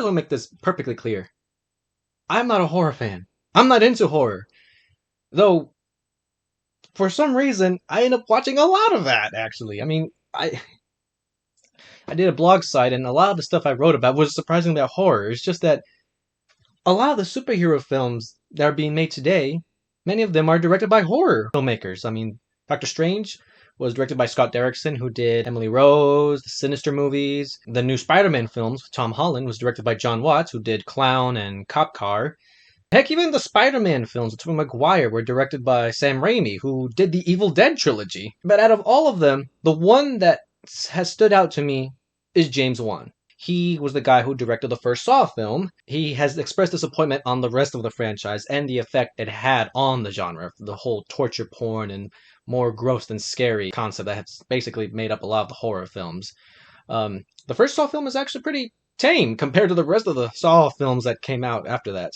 just want to make this perfectly clear. I'm not a horror fan. I'm not into horror. Though, for some reason, I end up watching a lot of that, actually. I mean, I did a blog site, and a lot of the stuff I wrote about was surprisingly about horror. It's just that a lot of the superhero films that are being made today, many of them are directed by horror filmmakers. I mean, Doctor Strange was directed by Scott Derrickson, who did Emily Rose, the Sinister movies. The new Spider-Man films with Tom Holland was directed by John Watts, who did Clown and Cop Car. Heck, even the Spider-Man films with Tobey Maguire were directed by Sam Raimi, who did the Evil Dead trilogy. But out of all of them, the one that has stood out to me is James Wan. He was the guy who directed the first Saw film. He has expressed disappointment on the rest of the franchise and the effect it had on the genre, the whole torture porn and more gross than scary concept that has basically made up a lot of the horror films. The first Saw film is actually pretty tame compared to the rest of the Saw films that came out after that.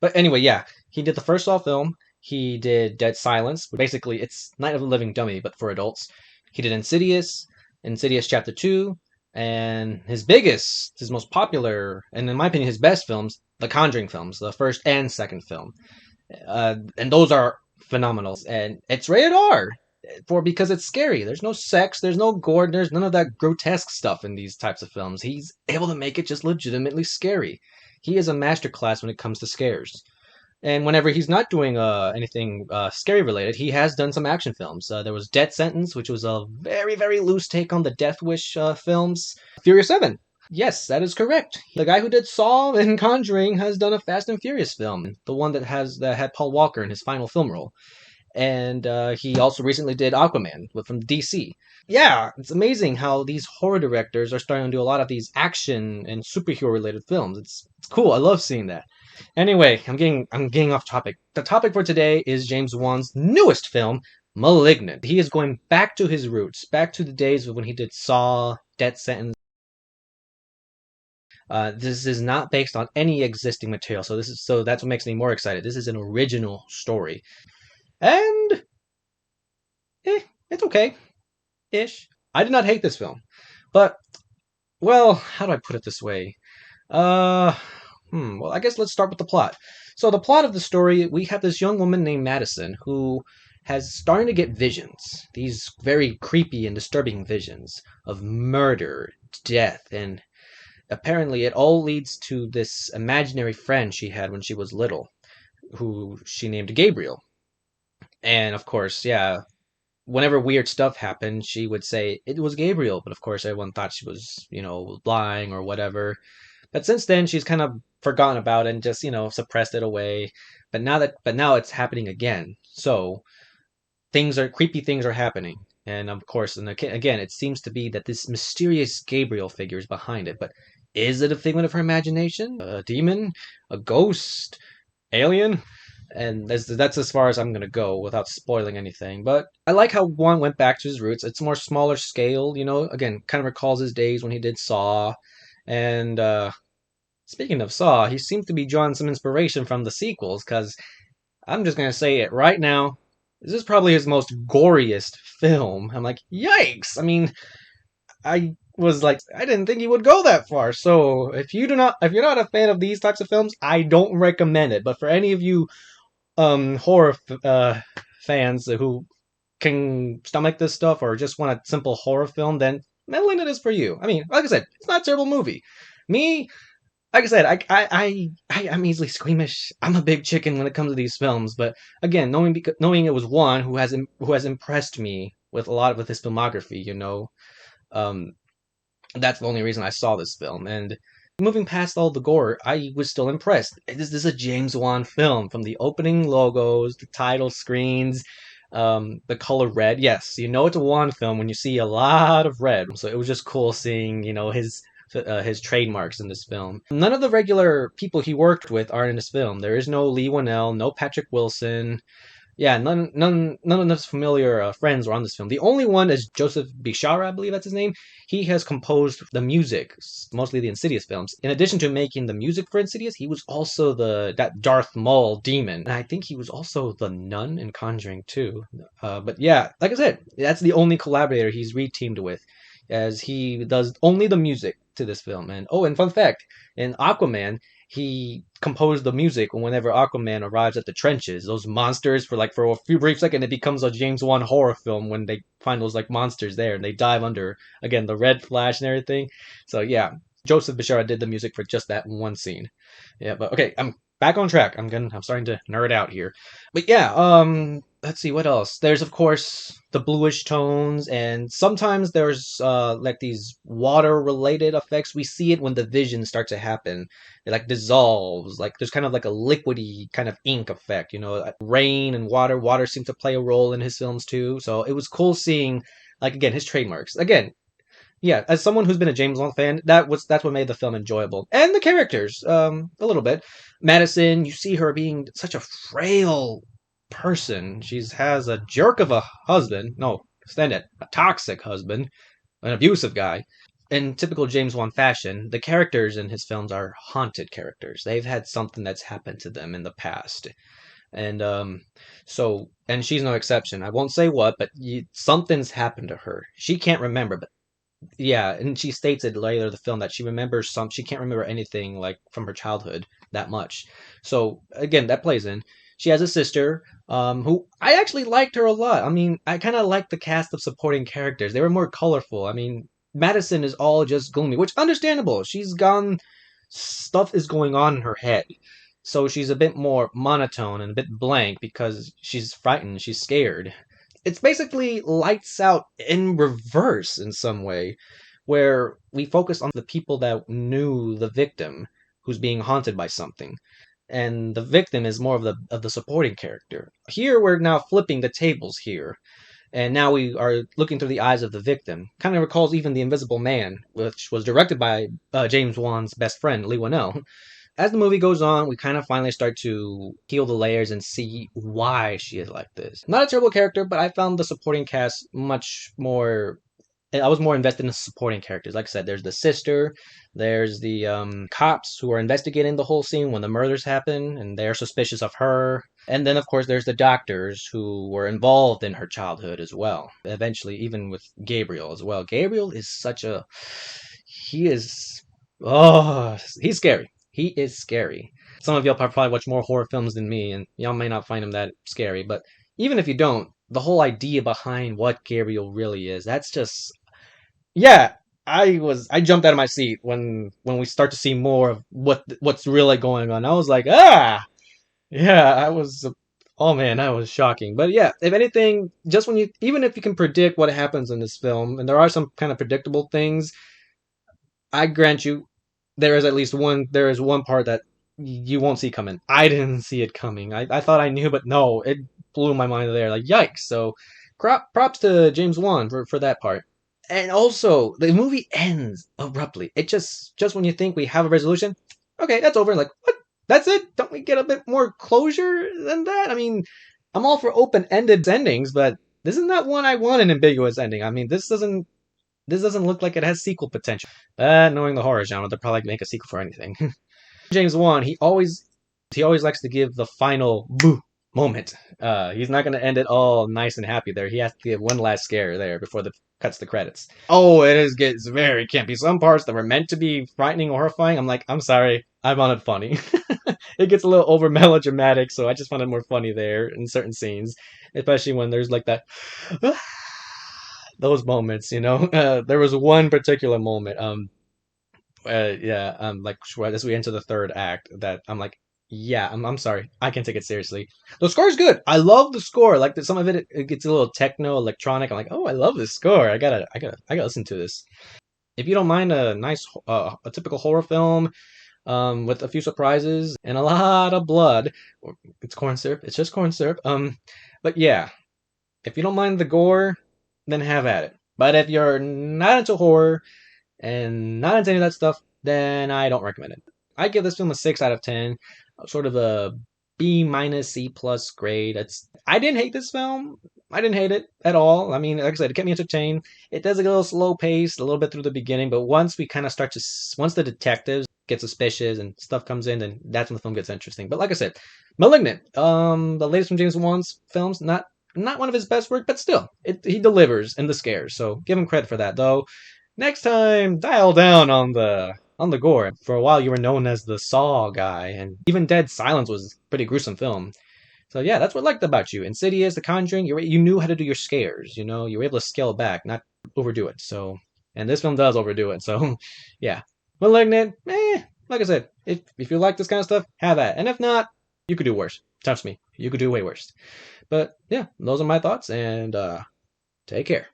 But anyway, yeah, he did the first Saw film. He did Dead Silence. Basically, it's Night of the Living Dummy, but for adults. He did Insidious, Insidious Chapter 2, and his most popular, and in my opinion, his best films, the Conjuring films, the first and second film. And those are phenomenal. And it's rated R because it's scary. There's no sex, there's no gore, there's none of that grotesque stuff in these types of films. He's able to make it just legitimately scary. He is a masterclass when it comes to scares. And whenever he's not doing anything scary related, he has done some action films. There was Death Sentence, which was a very, very loose take on the Death Wish films. Furious 7. Yes, that is correct. The guy who did Saw and Conjuring has done a Fast and Furious film, the one that had Paul Walker in his final film role. And he also recently did Aquaman from DC. Yeah, it's amazing how these horror directors are starting to do a lot of these action and superhero related films. It's cool. I love seeing that. Anyway, I'm getting off topic. The topic for today is James Wan's newest film, Malignant. He is going back to his roots, back to the days of when he did Saw, Death Sentence. This is not based on any existing material, so that's what makes me more excited. This is an original story. And it's okay. Ish. I did not hate this film. But, well, how do I put it this way? Well, I guess let's start with the plot. So the plot of the story, we have this young woman named Madison who has starting to get visions. These very creepy and disturbing visions of murder, death, and apparently it all leads to this imaginary friend she had when she was little, who she named Gabriel. And of course, yeah, whenever weird stuff happened, she would say it was Gabriel, but of course everyone thought she was, lying or whatever. But since then, she's kind of forgotten about it and just, suppressed it away. But now it's happening again. So creepy things are happening. And of course, and again, it seems to be that this mysterious Gabriel figure is behind it. But is it a figment of her imagination? A demon? A ghost? Alien? And that's as far as I'm going to go without spoiling anything. But I like how Wan went back to his roots. It's more smaller scale, again, kind of recalls his days when he did Saw. And speaking of Saw, he seemed to be drawing some inspiration from the sequels, because I'm just going to say it right now. This is probably his most goriest film. I'm like, yikes! I mean, I was like, I didn't think he would go that far. So if you're not a fan of these types of films, I don't recommend it. But for any of you horror fans who can stomach this stuff or just want a simple horror film, then Malignant is for you. I mean, like I said, it's not a terrible movie. Me, like I said, I'm easily squeamish. I'm a big chicken when it comes to these films. But again, knowing it was one who has impressed me with a lot with his filmography, that's the only reason I saw this film. And moving past all the gore, I was still impressed. This is a James Wan film, from the opening logos, the title screens, the color red. Yes, it's a Wan film when you see a lot of red. So it was just cool seeing, his trademarks in this film. None of the regular people he worked with are in this film. There is no Lee Winnell, no Patrick Wilson. Yeah, none of his familiar friends were on this film. The only one is Joseph Bishara, I believe that's his name. He has composed the music, mostly the Insidious films. In addition to making the music for Insidious, he was also that Darth Maul demon. And I think he was also the nun in Conjuring too. But yeah, like I said, that's the only collaborator he's reteamed with, as he does only the music to this film. And oh, and fun fact, in Aquaman, he composed the music whenever Aquaman arrives at the trenches. Those monsters for a few brief seconds, it becomes a James Wan horror film when they find those like monsters there and they dive under again the red flash and everything. So yeah, Joseph Bishara did the music for just that one scene. Yeah, but okay, I'm back on track. I'm starting to nerd out here. But yeah, let's see what else. There's of course the bluish tones, and sometimes there's like these water related effects. We see it when the visions start to happen. It like dissolves. Like there's kind of like a liquidy kind of ink effect, rain and water. Water seems to play a role in his films too. So it was cool seeing like again his trademarks. Again, yeah, as someone who's been a James Wan fan, that's what made the film enjoyable, and the characters, a little bit. Madison, you see her being such a frail person. She has a jerk of a husband. No, stand it, a toxic husband, an abusive guy. In typical James Wan fashion, the characters in his films are haunted characters. They've had something that's happened to them in the past, and and she's no exception. I won't say what, but something's happened to her. She can't remember, but yeah, and she states it later in the film that she can't remember anything like from her childhood that much. So again, that plays in. She has a sister, who I actually liked her a lot. I mean, I kind of liked the cast of supporting characters. They were more colorful. I mean, Madison is all just gloomy, which understandable. Stuff is going on in her head. So she's a bit more monotone and a bit blank because she's frightened, she's scared. It's basically Lights Out in reverse in some way, where we focus on the people that knew the victim who's being haunted by something, and the victim is more of the supporting character. Here we're now flipping the tables here, and now we are looking through the eyes of the victim. Kind of recalls even The Invisible Man, which was directed by James Wan's best friend Lee Winnell. As the movie goes on, we kind of finally start to peel the layers and see why she is like this. Not a terrible character, but I found the supporting cast much more. I was more invested in the supporting characters. Like I said, there's the sister, there's the cops who are investigating the whole scene when the murders happen, and they're suspicious of her. And then, of course, there's the doctors who were involved in her childhood as well. Eventually, even with Gabriel as well. Gabriel is such a. He is. Oh, he's scary. He is scary. Some of y'all probably watch more horror films than me, and y'all may not find him that scary. But even if you don't, the whole idea behind what Gabriel really is, that's just yeah. I jumped out of my seat when we start to see more of what's really going on. I was like, yeah, I was. Oh man, that was shocking. But yeah, if anything, just even if you can predict what happens in this film, and there are some kind of predictable things, I grant you, there is one part that you won't see coming. I didn't see it coming. I thought I knew, but no, it blew my mind there. Like, yikes. So, props to James Wan for that part. And also, the movie ends abruptly. It just when you think we have a resolution, okay, that's over. Like, what? That's it? Don't we get a bit more closure than that? I mean, I'm all for open-ended endings, but this is not one I want an ambiguous ending. I mean, this doesn't look like it has sequel potential. Knowing the horror genre, they'll probably make a sequel for anything. James Wan, he always likes to give the final boo moment. He's not going to end it all nice and happy there. He has to give one last scare there before the cuts the credits. Oh, gets very campy. Some parts that were meant to be frightening or horrifying, I'm like, I'm sorry, I found it funny. It gets a little over melodramatic, so I just found it more funny there in certain scenes, especially when there's like that those moments, there was one particular moment, yeah, like as we enter the third act, that I'm like, yeah, I'm sorry, I can take it seriously. The score is good. I love the score. Like some of it gets a little techno electronic. I'm like, oh, I love this score. I gotta listen to this. If you don't mind a nice, a typical horror film, with a few surprises and a lot of blood, it's corn syrup. It's just corn syrup. But yeah, if you don't mind the gore, then have at it. But if you're not into horror and not into any of that stuff, then I don't recommend it. I give this film a 6 out of 10, sort of a B minus C plus grade. I didn't hate this film. I didn't hate it at all. I mean, like I said, it kept me entertained. It does get a little slow paced, a little bit through the beginning, but once the detectives get suspicious and stuff comes in, then that's when the film gets interesting. But like I said, Malignant, the latest from James Wan's films, not one of his best work, but still, he delivers in the scares. So give him credit for that, though. next time, dial down on the gore. For a while, you were known as the Saw guy, and even Dead Silence was a pretty gruesome film. So yeah, that's what I liked about you. Insidious, The Conjuring, you knew how to do your scares. You know, you were able to scale back, not overdo it. So, and this film does overdo it. So, yeah, Malignant, like I said, if you like this kind of stuff, have that. And if not, you could do worse. Trust me, you could do way worse. But yeah, those are my thoughts, and take care.